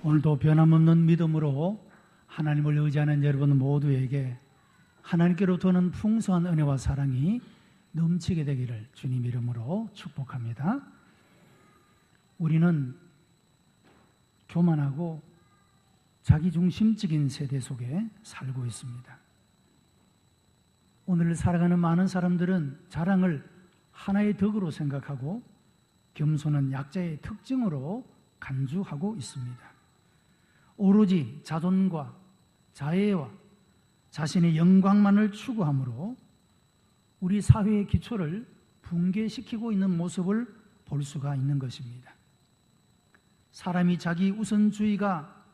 오늘도 변함없는 믿음으로 하나님을 의지하는 여러분 모두에게 하나님께로부터는 풍성한 은혜와 사랑이 넘치게 되기를 주님 이름으로 축복합니다. 우리는 교만하고 자기중심적인 세대 속에 살고 있습니다. 오늘 살아가는 많은 사람들은 자랑을 하나의 덕으로 생각하고 겸손은 약자의 특징으로 간주하고 있습니다. 오로지 자존과 자애와 자신의 영광만을 추구함으로 우리 사회의 기초를 붕괴시키고 있는 모습을 볼 수가 있는 것입니다. 사람이 자기 우선주의가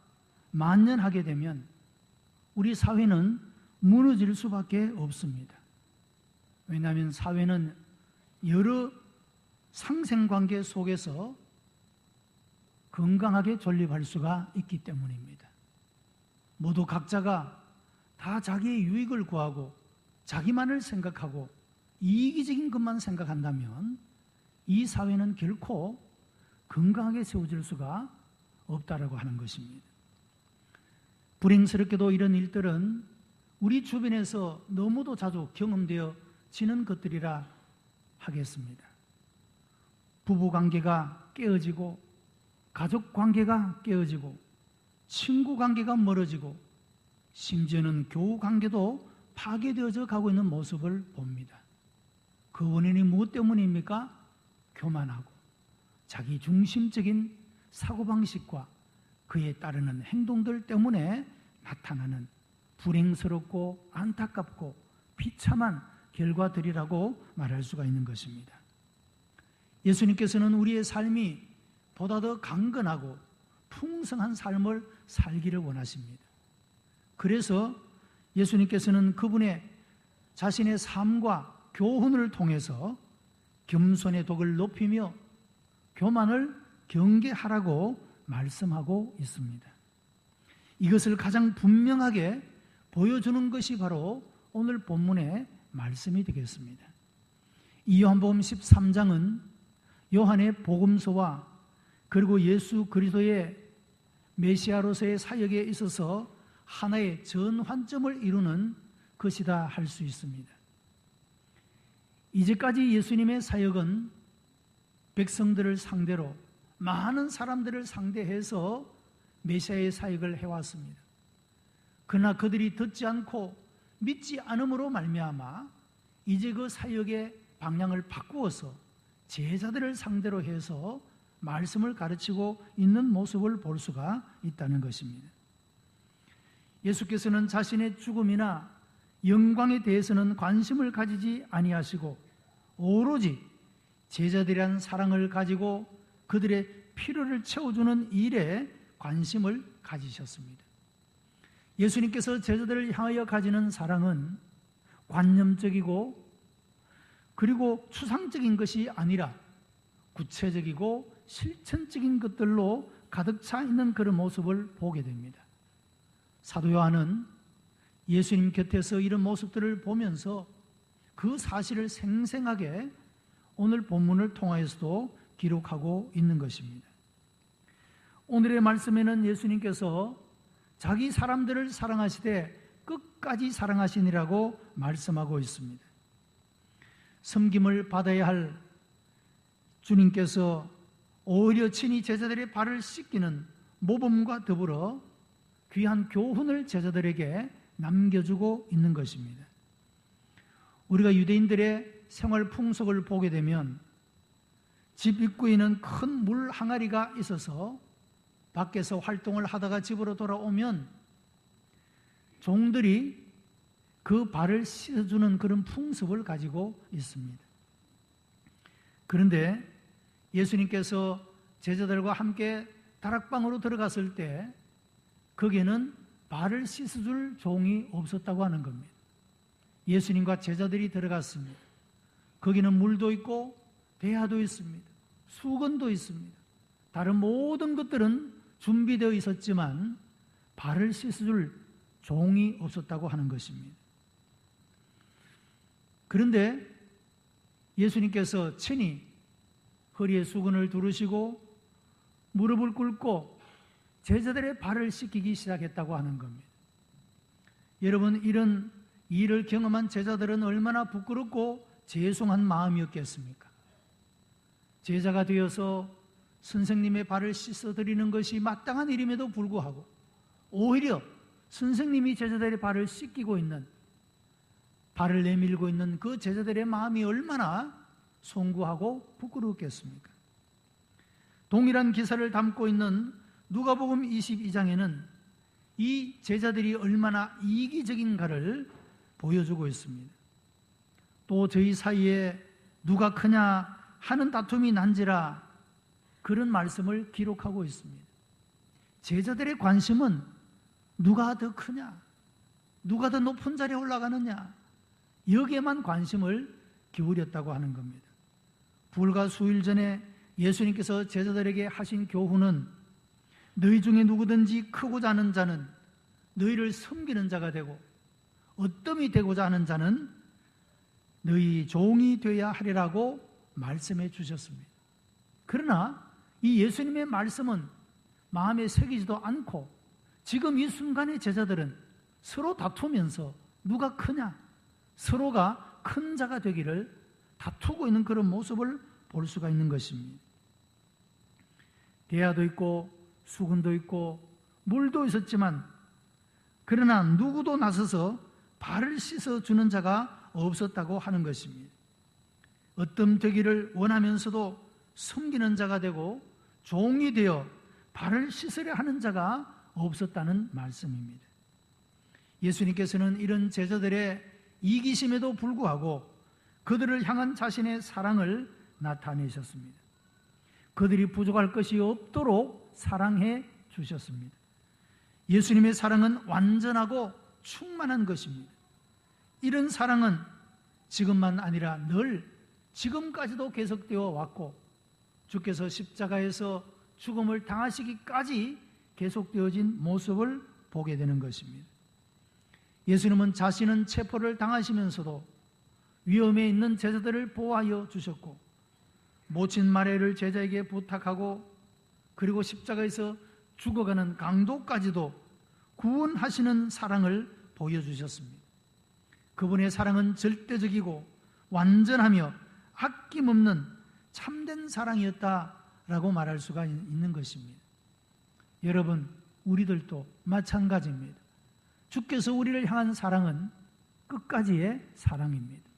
만연하게 되면 우리 사회는 무너질 수밖에 없습니다. 왜냐하면 사회는 여러 상생관계 속에서 건강하게 존립할 수가 있기 때문입니다. 모두 각자가 다 자기의 유익을 구하고 자기만을 생각하고 이기적인 것만 생각한다면 이 사회는 결코 건강하게 세워질 수가 없다라고 하는 것입니다. 불행스럽게도 이런 일들은 우리 주변에서 너무도 자주 경험되어지는 것들이라 하겠습니다. 부부관계가 깨어지고 가족관계가 깨어지고 친구관계가 멀어지고 심지어는 교우관계도 파괴되어져 가고 있는 모습을 봅니다. 그 원인이 무엇 때문입니까? 교만하고 자기중심적인 사고방식과 그에 따르는 행동들 때문에 나타나는 불행스럽고 안타깝고 비참한 결과들이라고 말할 수가 있는 것입니다. 예수님께서는 우리의 삶이 보다 더 강건하고 풍성한 삶을 살기를 원하십니다. 그래서 예수님께서는 그분의 자신의 삶과 교훈을 통해서 겸손의 덕을 높이며 교만을 경계하라고 말씀하고 있습니다. 이것을 가장 분명하게 보여주는 것이 바로 오늘 본문의 말씀이 되겠습니다. 이 요한복음 13장은 요한의 복음서와 그리고 예수 그리스도의 메시아로서의 사역에 있어서 하나의 전환점을 이루는 것이다 할 수 있습니다. 이제까지 예수님의 사역은 백성들을 상대로 많은 사람들을 상대해서 메시아의 사역을 해왔습니다. 그러나 그들이 듣지 않고 믿지 않음으로 말미암아 이제 그 사역의 방향을 바꾸어서 제자들을 상대로 해서 말씀을 가르치고 있는 모습을 볼 수가 있다는 것입니다. 예수께서는 자신의 죽음이나 영광에 대해서는 관심을 가지지 아니하시고 오로지 제자들이란 사랑을 가지고 그들의 필요를 채워주는 일에 관심을 가지셨습니다. 예수님께서 제자들을 향하여 가지는 사랑은 관념적이고 그리고 추상적인 것이 아니라 구체적이고 실천적인 것들로 가득 차 있는 그런 모습을 보게 됩니다. 사도 요한은 예수님 곁에서 이런 모습들을 보면서 그 사실을 생생하게 오늘 본문을 통하여서도 기록하고 있는 것입니다. 오늘의 말씀에는 예수님께서 자기 사람들을 사랑하시되 끝까지 사랑하시니라고 말씀하고 있습니다. 섬김을 받아야 할 주님께서 오히려 친히 제자들의 발을 씻기는 모범과 더불어 귀한 교훈을 제자들에게 남겨주고 있는 것입니다. 우리가 유대인들의 생활 풍속을 보게 되면 집 입구에는 큰 물 항아리가 있어서 밖에서 활동을 하다가 집으로 돌아오면 종들이 그 발을 씻어주는 그런 풍습을 가지고 있습니다. 그런데 예수님께서 제자들과 함께 다락방으로 들어갔을 때 거기에는 발을 씻어줄 종이 없었다고 하는 겁니다. 예수님과 제자들이 들어갔습니다. 거기는 물도 있고 대야도 있습니다. 수건도 있습니다. 다른 모든 것들은 준비되어 있었지만 발을 씻어줄 종이 없었다고 하는 것입니다. 그런데 예수님께서 친히 허리에 수건을 두르시고 무릎을 꿇고 제자들의 발을 씻기기 시작했다고 하는 겁니다. 여러분, 이런 일을 경험한 제자들은 얼마나 부끄럽고 죄송한 마음이었겠습니까? 제자가 되어서 선생님의 발을 씻어드리는 것이 마땅한 일임에도 불구하고 오히려 선생님이 제자들의 발을 씻기고 있는, 발을 내밀고 있는 그 제자들의 마음이 얼마나 송구하고 부끄러웠겠습니까? 동일한 기사를 담고 있는 누가복음 22장에는 이 제자들이 얼마나 이기적인가를 보여주고 있습니다. 또 저희 사이에 누가 크냐 하는 다툼이 난지라 그런 말씀을 기록하고 있습니다. 제자들의 관심은 누가 더 크냐, 누가 더 높은 자리에 올라가느냐, 여기에만 관심을 기울였다고 하는 겁니다. 불과 수일 전에 예수님께서 제자들에게 하신 교훈은 너희 중에 누구든지 크고자 하는 자는 너희를 섬기는 자가 되고 어뜸이 되고자 하는 자는 너희 종이 되어야 하리라고 말씀해 주셨습니다. 그러나 이 예수님의 말씀은 마음에 새기지도 않고 지금 이 순간의 제자들은 서로 다투면서 누가 크냐, 서로가 큰 자가 되기를 다투고 있는 그런 모습을 볼 수가 있는 것입니다. 대야도 있고 수건도 있고 물도 있었지만 그러나 누구도 나서서 발을 씻어주는 자가 없었다고 하는 것입니다. 어떤 되기를 원하면서도 섬기는 자가 되고 종이 되어 발을 씻으려 하는 자가 없었다는 말씀입니다. 예수님께서는 이런 제자들의 이기심에도 불구하고 그들을 향한 자신의 사랑을 나타내셨습니다. 그들이 부족할 것이 없도록 사랑해 주셨습니다. 예수님의 사랑은 완전하고 충만한 것입니다. 이런 사랑은 지금만 아니라 늘 지금까지도 계속되어 왔고 주께서 십자가에서 죽음을 당하시기까지 계속되어진 모습을 보게 되는 것입니다. 예수님은 자신은 체포를 당하시면서도 위험에 있는 제자들을 보호하여 주셨고 모친 마리아를 제자에게 부탁하고 그리고 십자가에서 죽어가는 강도까지도 구원하시는 사랑을 보여주셨습니다. 그분의 사랑은 절대적이고 완전하며 아낌없는 참된 사랑이었다라고 말할 수가 있는 것입니다. 여러분, 우리들도 마찬가지입니다. 주께서 우리를 향한 사랑은 끝까지의 사랑입니다.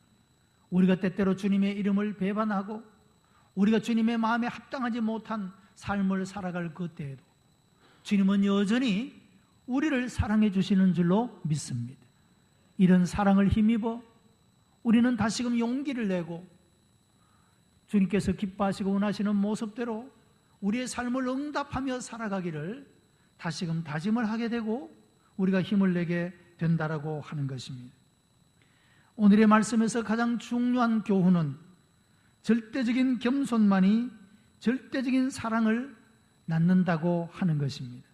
우리가 때때로 주님의 이름을 배반하고 우리가 주님의 마음에 합당하지 못한 삶을 살아갈 그때에도 주님은 여전히 우리를 사랑해 주시는 줄로 믿습니다. 이런 사랑을 힘입어 우리는 다시금 용기를 내고 주님께서 기뻐하시고 원하시는 모습대로 우리의 삶을 응답하며 살아가기를 다시금 다짐을 하게 되고 우리가 힘을 내게 된다라고 하는 것입니다. 오늘의 말씀에서 가장 중요한 교훈은 절대적인 겸손만이 절대적인 사랑을 낳는다고 하는 것입니다.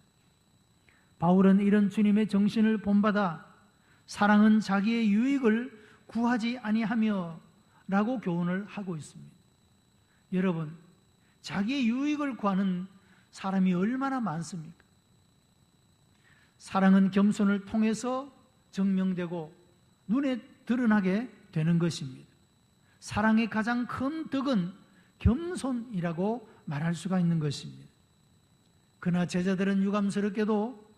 바울은 이런 주님의 정신을 본받아 사랑은 자기의 유익을 구하지 아니하며 라고 교훈을 하고 있습니다. 여러분, 자기의 유익을 구하는 사람이 얼마나 많습니까? 사랑은 겸손을 통해서 증명되고 눈에 드러나게 되는 것입니다. 사랑의 가장 큰 덕은 겸손이라고 말할 수가 있는 것입니다. 그러나 제자들은 유감스럽게도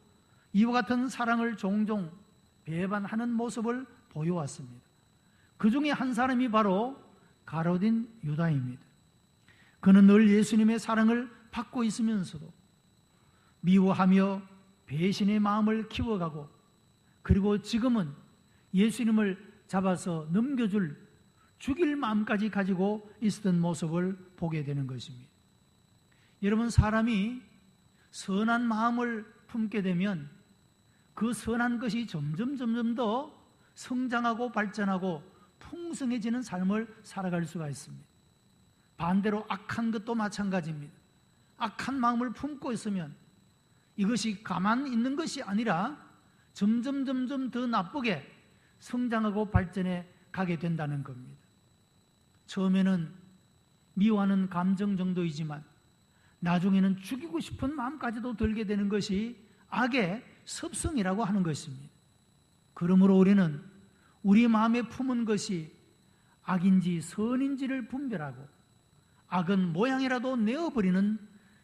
이와 같은 사랑을 종종 배반하는 모습을 보여왔습니다. 그 중에 한 사람이 바로 가룟 유다입니다. 그는 늘 예수님의 사랑을 받고 있으면서도 미워하며 배신의 마음을 키워가고 그리고 지금은 예수님을 잡아서 넘겨줄 죽일 마음까지 가지고 있었던 모습을 보게 되는 것입니다. 여러분, 사람이 선한 마음을 품게 되면 그 선한 것이 점점 더 성장하고 발전하고 풍성해지는 삶을 살아갈 수가 있습니다. 반대로 악한 것도 마찬가지입니다. 악한 마음을 품고 있으면 이것이 가만히 있는 것이 아니라 점점 더 나쁘게 성장하고 발전해 가게 된다는 겁니다. 처음에는 미워하는 감정 정도이지만 나중에는 죽이고 싶은 마음까지도 들게 되는 것이 악의 습성이라고 하는 것입니다. 그러므로 우리는 우리 마음에 품은 것이 악인지 선인지를 분별하고 악은 모양이라도 내어버리는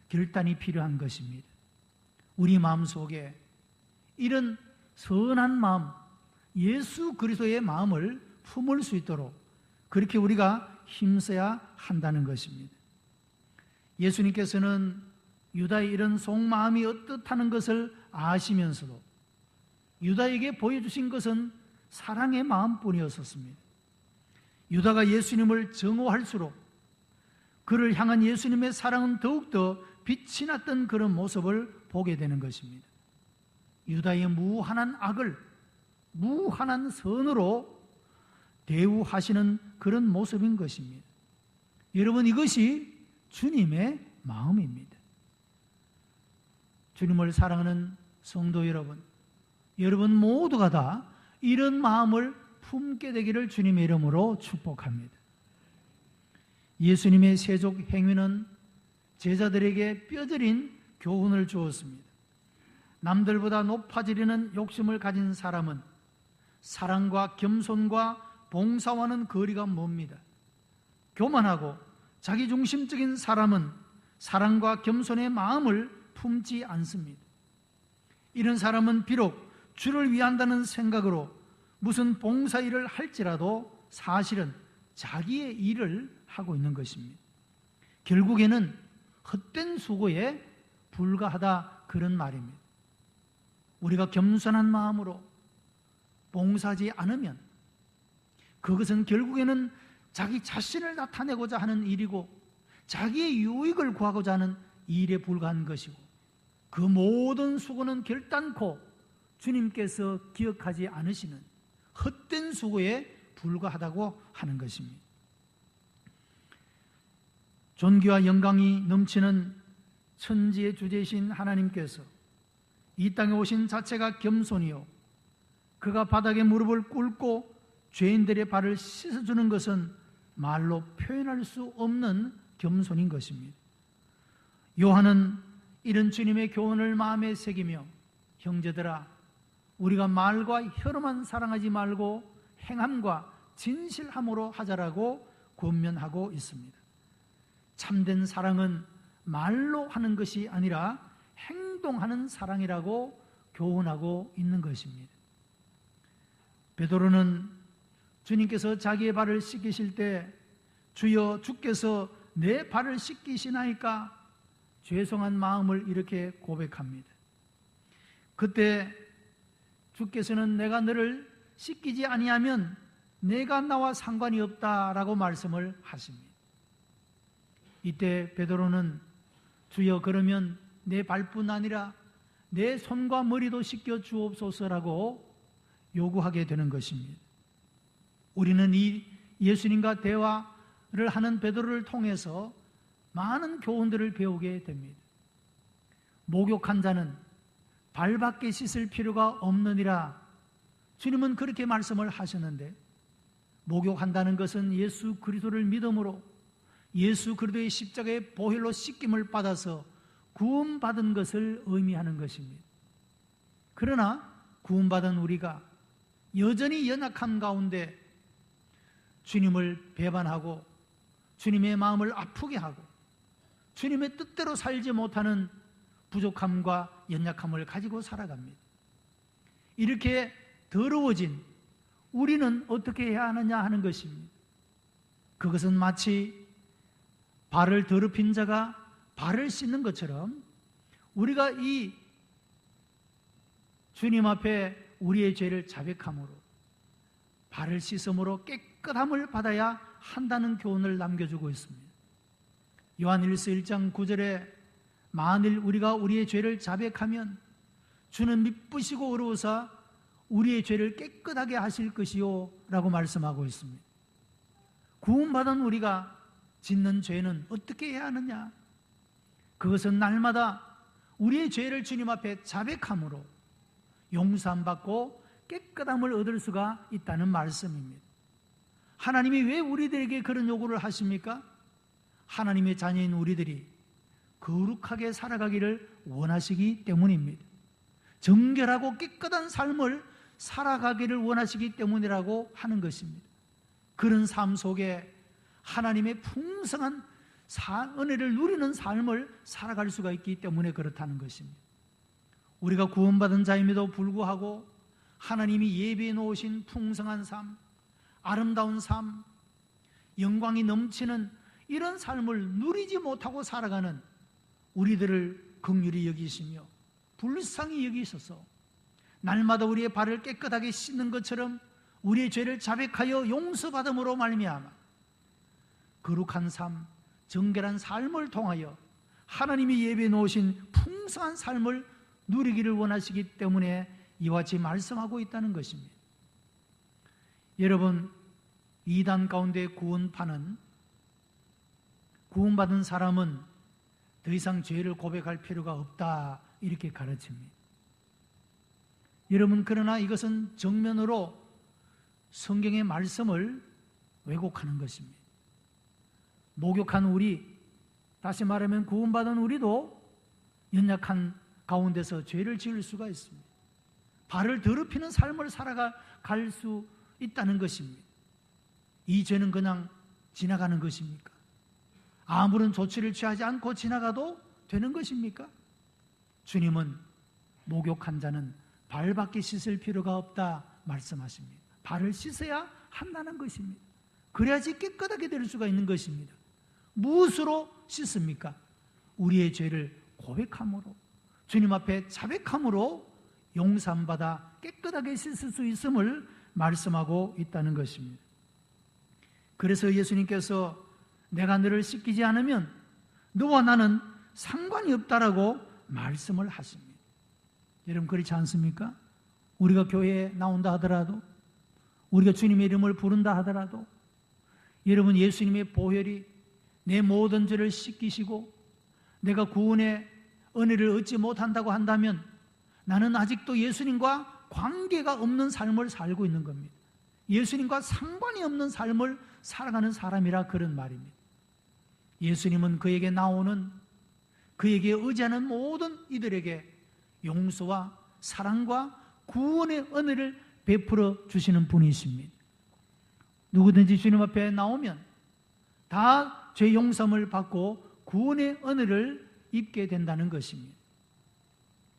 결단이 필요한 것입니다. 우리 마음속에 이런 선한 마음, 예수 그리스도의 마음을 품을 수 있도록 그렇게 우리가 힘써야 한다는 것입니다. 예수님께서는 유다의 이런 속마음이 어떻다는 것을 아시면서도 유다에게 보여주신 것은 사랑의 마음뿐이었습니다. 유다가 예수님을 증오할수록 그를 향한 예수님의 사랑은 더욱더 빛이 났던 그런 모습을 보게 되는 것입니다. 유다의 무한한 악을 무한한 선으로 대우하시는 그런 모습인 것입니다. 여러분, 이것이 주님의 마음입니다. 주님을 사랑하는 성도 여러분, 여러분 모두가 다 이런 마음을 품게 되기를 주님의 이름으로 축복합니다. 예수님의 세족 행위는 제자들에게 뼈저린 교훈을 주었습니다. 남들보다 높아지려는 욕심을 가진 사람은 사랑과 겸손과 봉사와는 거리가 멉니다. 교만하고 자기중심적인 사람은 사랑과 겸손의 마음을 품지 않습니다. 이런 사람은 비록 주를 위한다는 생각으로 무슨 봉사일을 할지라도 사실은 자기의 일을 하고 있는 것입니다. 결국에는 헛된 수고에 불과하다, 그런 말입니다. 우리가 겸손한 마음으로 봉사하지 않으면 그것은 결국에는 자기 자신을 나타내고자 하는 일이고 자기의 유익을 구하고자 하는 일에 불과한 것이고 그 모든 수고는 결단코 주님께서 기억하지 않으시는 헛된 수고에 불과하다고 하는 것입니다. 존귀와 영광이 넘치는 천지의 주제이신 하나님께서 이 땅에 오신 자체가 겸손이요 그가 바닥에 무릎을 꿇고 죄인들의 발을 씻어주는 것은 말로 표현할 수 없는 겸손인 것입니다. 요한은 이런 주님의 교훈을 마음에 새기며 형제들아, 우리가 말과 혀로만 사랑하지 말고 행함과 진실함으로 하자라고 권면하고 있습니다. 참된 사랑은 말로 하는 것이 아니라 행동하는 사랑이라고 교훈하고 있는 것입니다. 베드로는 주님께서 자기의 발을 씻기실 때 주여 주께서 내 발을 씻기시나이까 죄송한 마음을 이렇게 고백합니다. 그때 주께서는 내가 너를 씻기지 아니하면 내가 나와 상관이 없다라고 말씀을 하십니다. 이때 베드로는 주여 그러면 내 발뿐 아니라 내 손과 머리도 씻겨 주옵소서라고 요구하게 되는 것입니다. 우리는 이 예수님과 대화를 하는 베드로를 통해서 많은 교훈들을 배우게 됩니다. 목욕한 자는 발밖에 씻을 필요가 없느니라, 주님은 그렇게 말씀을 하셨는데 목욕한다는 것은 예수 그리스도를 믿음으로 예수 그리스도의 십자가의 보혈로 씻김을 받아서 구원받은 것을 의미하는 것입니다. 그러나 구원받은 우리가 여전히 연약함 가운데 주님을 배반하고 주님의 마음을 아프게 하고 주님의 뜻대로 살지 못하는 부족함과 연약함을 가지고 살아갑니다. 이렇게 더러워진 우리는 어떻게 해야 하느냐 하는 것입니다. 그것은 마치 발을 더럽힌 자가 발을 씻는 것처럼 우리가 이 주님 앞에 우리의 죄를 자백함으로 발을 씻음으로 깨끗함을 받아야 한다는 교훈을 남겨주고 있습니다. 요한일서 1장 9절에 만일 우리가 우리의 죄를 자백하면 주는 미쁘시고 의로우사 우리의 죄를 깨끗하게 하실 것이요 라고 말씀하고 있습니다. 구원받은 우리가 짓는 죄는 어떻게 해야 하느냐? 그것은 날마다 우리의 죄를 주님 앞에 자백함으로 용서함받고 깨끗함을 얻을 수가 있다는 말씀입니다. 하나님이 왜 우리들에게 그런 요구를 하십니까? 하나님의 자녀인 우리들이 거룩하게 살아가기를 원하시기 때문입니다. 정결하고 깨끗한 삶을 살아가기를 원하시기 때문이라고 하는 것입니다. 그런 삶 속에 하나님의 풍성한 은혜를 누리는 삶을 살아갈 수가 있기 때문에 그렇다는 것입니다. 우리가 구원받은 자임에도 불구하고 하나님이 예비해 놓으신 풍성한 삶, 아름다운 삶, 영광이 넘치는 이런 삶을 누리지 못하고 살아가는 우리들을 긍휼히 여기시며 불쌍히 여기셔서 날마다 우리의 발을 깨끗하게 씻는 것처럼 우리의 죄를 자백하여 용서받음으로 말미암아 거룩한 삶, 정결한 삶을 통하여 하나님이 예비해 놓으신 풍성한 삶을 누리기를 원하시기 때문에 이와 같이 말씀하고 있다는 것입니다. 여러분, 이단 가운데 구원받은 사람은 더 이상 죄를 고백할 필요가 없다, 이렇게 가르칩니다. 여러분, 그러나 이것은 정면으로 성경의 말씀을 왜곡하는 것입니다. 목욕한 우리, 다시 말하면 구원받은 우리도 연약한 가운데서 죄를 지을 수가 있습니다. 발을 더럽히는 삶을 살아갈 수 있다는 것입니다. 이 죄는 그냥 지나가는 것입니까? 아무런 조치를 취하지 않고 지나가도 되는 것입니까? 주님은 목욕한 자는 발밖에 씻을 필요가 없다 말씀하십니다. 발을 씻어야 한다는 것입니다. 그래야지 깨끗하게 될 수가 있는 것입니다. 무엇으로 씻습니까? 우리의 죄를 고백함으로, 주님 앞에 자백함으로 용서받아 깨끗하게 씻을 수 있음을 말씀하고 있다는 것입니다. 그래서 예수님께서 내가 너를 씻기지 않으면 너와 나는 상관이 없다라고 말씀을 하십니다. 여러분, 그렇지 않습니까? 우리가 교회에 나온다 하더라도, 우리가 주님의 이름을 부른다 하더라도, 여러분, 예수님의 보혈이 내 모든 죄를 씻기시고 내가 구원의 은혜를 얻지 못한다고 한다면 나는 아직도 예수님과 관계가 없는 삶을 살고 있는 겁니다. 예수님과 상관이 없는 삶을 살아가는 사람이라 그런 말입니다. 예수님은 그에게 나오는, 그에게 의지하는 모든 이들에게 용서와 사랑과 구원의 은혜를 베풀어 주시는 분이십니다. 누구든지 주님 앞에 나오면 다 죄 용서를 받고 구원의 은혜를 입게 된다는 것입니다.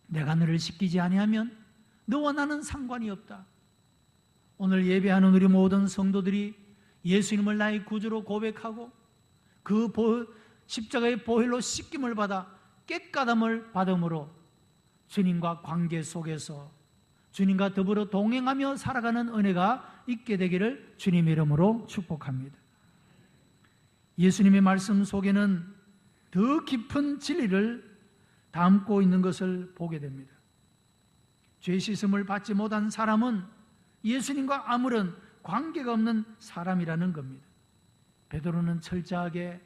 내가 너를 씻기지 아니하면 너와 나는 상관이 없다. 오늘 예배하는 우리 모든 성도들이 예수님을 나의 구주로 고백하고 그 십자가의 보혈로 씻김을 받아 깨끗함을 받음으로 주님과 관계 속에서 주님과 더불어 동행하며 살아가는 은혜가 있게 되기를 주님의 이름으로 축복합니다. 예수님의 말씀 속에는 더 깊은 진리를 담고 있는 것을 보게 됩니다. 죄 씻음을 받지 못한 사람은 예수님과 아무런 관계가 없는 사람이라는 겁니다. 베드로는 철저하게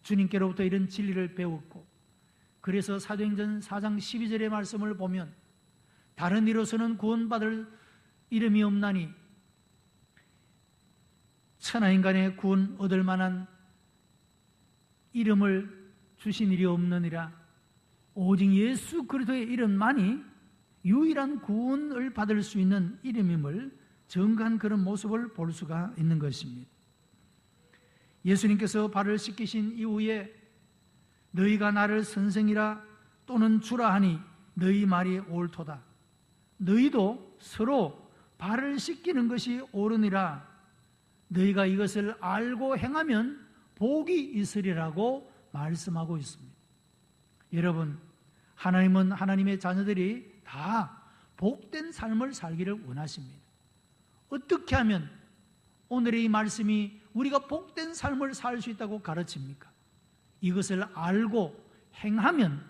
주님께로부터 이런 진리를 배웠고, 그래서 사도행전 4장 12절의 말씀을 보면 다른 이로서는 구원받을 이름이 없나니 천하인간의 구원 얻을 만한 이름을 주신 일이 없느니라. 오직 예수 그리스도의 이름만이 유일한 구원을 받을 수 있는 이름임을 증거한 그런 모습을 볼 수가 있는 것입니다. 예수님께서 발을 씻기신 이후에 너희가 나를 선생이라 또는 주라 하니 너희 말이 옳도다. 너희도 서로 발을 씻기는 것이 옳으니라. 너희가 이것을 알고 행하면 복이 있으리라고 말씀하고 있습니다. 여러분, 하나님은 하나님의 자녀들이 다 복된 삶을 살기를 원하십니다. 어떻게 하면 오늘의 이 말씀이 우리가 복된 삶을 살 수 있다고 가르칩니까? 이것을 알고 행하면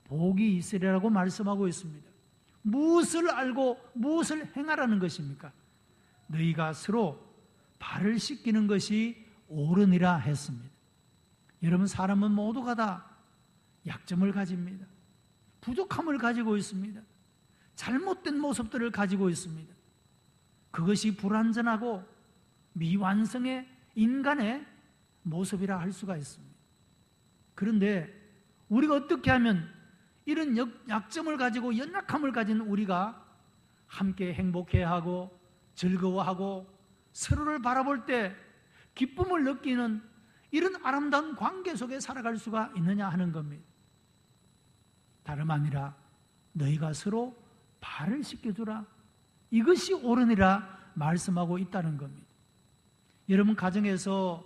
복이 있으리라고 말씀하고 있습니다. 무엇을 알고 무엇을 행하라는 것입니까? 너희가 서로 발을 씻기는 것이 옳으니라 했습니다. 여러분, 사람은 모두가 다 약점을 가집니다. 부족함을 가지고 있습니다. 잘못된 모습들을 가지고 있습니다. 그것이 불완전하고 미완성의 인간의 모습이라 할 수가 있습니다. 그런데 우리가 어떻게 하면 이런 약점을 가지고 연약함을 가진 우리가 함께 행복해하고 즐거워하고 서로를 바라볼 때 기쁨을 느끼는 이런 아름다운 관계 속에 살아갈 수가 있느냐 하는 겁니다. 다름 아니라 너희가 서로 발을 씻겨주라. 이것이 옳으니라 말씀하고 있다는 겁니다. 여러분, 가정에서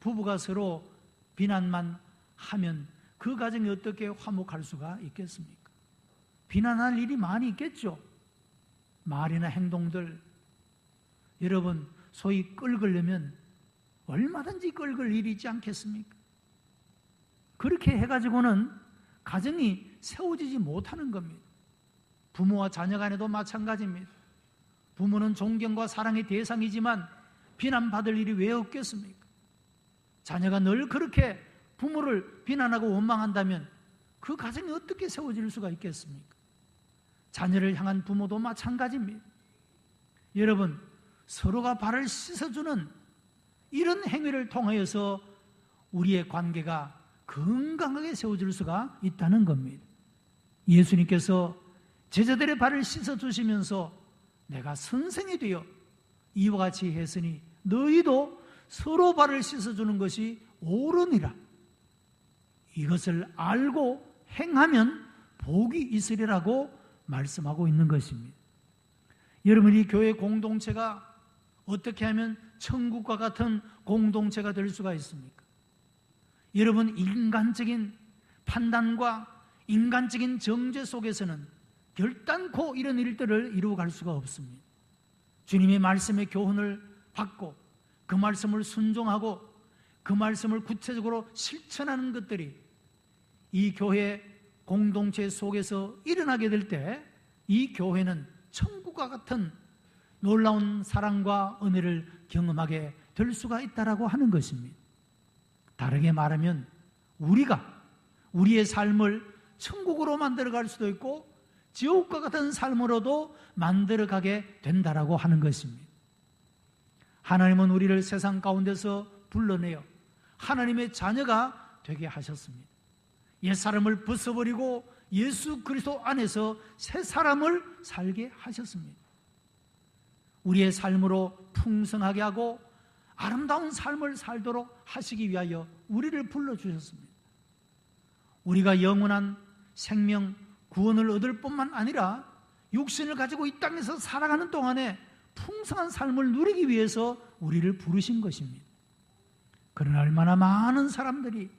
부부가 서로 비난만 하면 그 가정이 어떻게 화목할 수가 있겠습니까? 비난할 일이 많이 있겠죠. 말이나 행동들, 여러분 소위 끌으려면 얼마든지 끌 일이 있지 않겠습니까? 그렇게 해가지고는 가정이 세워지지 못하는 겁니다. 부모와 자녀 간에도 마찬가지입니다. 부모는 존경과 사랑의 대상이지만 비난받을 일이 왜 없겠습니까? 자녀가 늘 그렇게 부모를 비난하고 원망한다면 그 가정이 어떻게 세워질 수가 있겠습니까? 자녀를 향한 부모도 마찬가지입니다. 여러분, 서로가 발을 씻어주는 이런 행위를 통하여서 우리의 관계가 건강하게 세워질 수가 있다는 겁니다. 예수님께서 제자들의 발을 씻어주시면서 내가 선생이 되어 이와 같이 했으니 너희도 서로 발을 씻어주는 것이 옳으니라. 이것을 알고 행하면 복이 있으리라고 말씀하고 있는 것입니다. 여러분, 이 교회 공동체가 어떻게 하면 천국과 같은 공동체가 될 수가 있습니까? 여러분, 인간적인 판단과 인간적인 정죄 속에서는 결단코 이런 일들을 이루어갈 수가 없습니다. 주님의 말씀의 교훈을 받고 그 말씀을 순종하고 그 말씀을 구체적으로 실천하는 것들이 이 교회 공동체 속에서 일어나게 될 때 이 교회는 천국과 같은 놀라운 사랑과 은혜를 경험하게 될 수가 있다라고 하는 것입니다. 다르게 말하면 우리가 우리의 삶을 천국으로 만들어갈 수도 있고 지옥과 같은 삶으로도 만들어가게 된다라고 하는 것입니다. 하나님은 우리를 세상 가운데서 불러내어 하나님의 자녀가 되게 하셨습니다. 옛사람을 벗어버리고 예수 그리스도 안에서 새 사람을 살게 하셨습니다. 우리의 삶으로 풍성하게 하고 아름다운 삶을 살도록 하시기 위하여 우리를 불러주셨습니다. 우리가 영원한 생명, 구원을 얻을 뿐만 아니라 육신을 가지고 이 땅에서 살아가는 동안에 풍성한 삶을 누리기 위해서 우리를 부르신 것입니다. 그러나 얼마나 많은 사람들이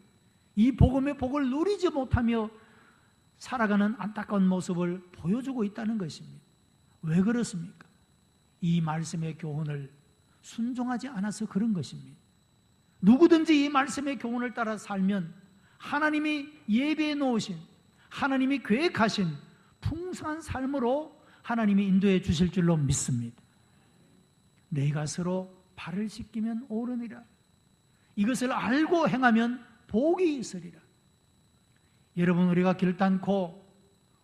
이 복음의 복을 누리지 못하며 살아가는 안타까운 모습을 보여주고 있다는 것입니다. 왜 그렇습니까? 이 말씀의 교훈을 순종하지 않아서 그런 것입니다. 누구든지 이 말씀의 교훈을 따라 살면 하나님이 예비해 놓으신, 하나님이 계획하신 풍성한 삶으로 하나님이 인도해 주실 줄로 믿습니다. 너희가 서로 발을 씻기면 옳으니라. 이것을 알고 행하면 복이 있으리라. 여러분, 우리가 결단코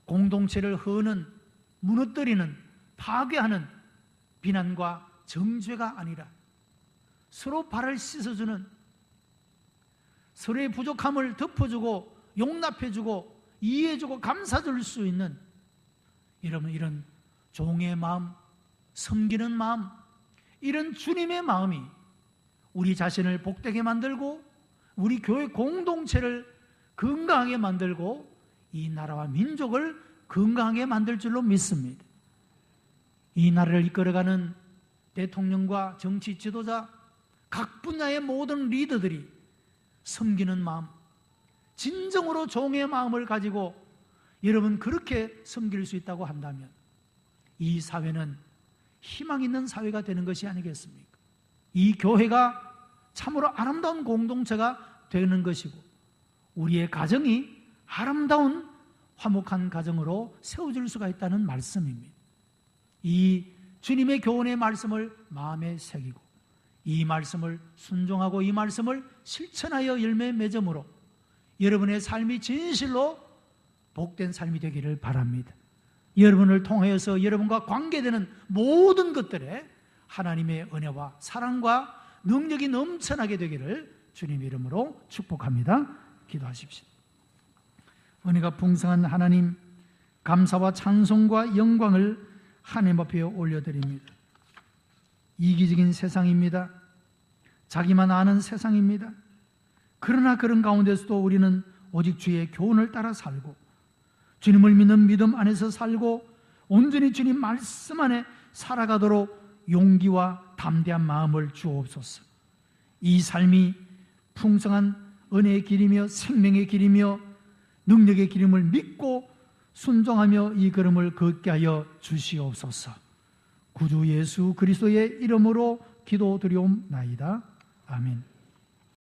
공동체를 허는, 무너뜨리는, 파괴하는 비난과 정죄가 아니라 서로 발을 씻어주는, 서로의 부족함을 덮어주고 용납해주고 이해해주고 감싸줄 수 있는 여러분, 이런 종의 마음, 섬기는 마음, 이런 주님의 마음이 우리 자신을 복되게 만들고 우리 교회 공동체를 건강하게 만들고 이 나라와 민족을 건강하게 만들 줄로 믿습니다. 이 나라를 이끌어가는 대통령과 정치 지도자, 각 분야의 모든 리더들이 섬기는 마음, 진정으로 종의 마음을 가지고 여러분 그렇게 섬길 수 있다고 한다면 이 사회는 희망 있는 사회가 되는 것이 아니겠습니까? 이 교회가 참으로 아름다운 공동체가 되는 것이고 우리의 가정이 아름다운 화목한 가정으로 세워질 수가 있다는 말씀입니다. 이 주님의 교훈의 말씀을 마음에 새기고 이 말씀을 순종하고 이 말씀을 실천하여 열매 맺음으로 여러분의 삶이 진실로 복된 삶이 되기를 바랍니다. 여러분을 통하여서 여러분과 관계되는 모든 것들에 하나님의 은혜와 사랑과 능력이 넘쳐나게 되기를 주님 이름으로 축복합니다. 기도하십시오. 은혜가 풍성한 하나님, 감사와 찬송과 영광을 하나님 앞에 올려드립니다. 이기적인 세상입니다. 자기만 아는 세상입니다. 그러나 그런 가운데서도 우리는 오직 주의 교훈을 따라 살고 주님을 믿는 믿음 안에서 살고 온전히 주님 말씀 안에 살아가도록 용기와 담대한 마음을 주옵소서. 이 삶이 풍성한 은혜의 길이며 생명의 길이며 능력의 길임을 믿고 순종하며 이 걸음을 걷게 하여 주시옵소서. 구주 예수 그리스도의 이름으로 기도드리옵나이다. 아멘.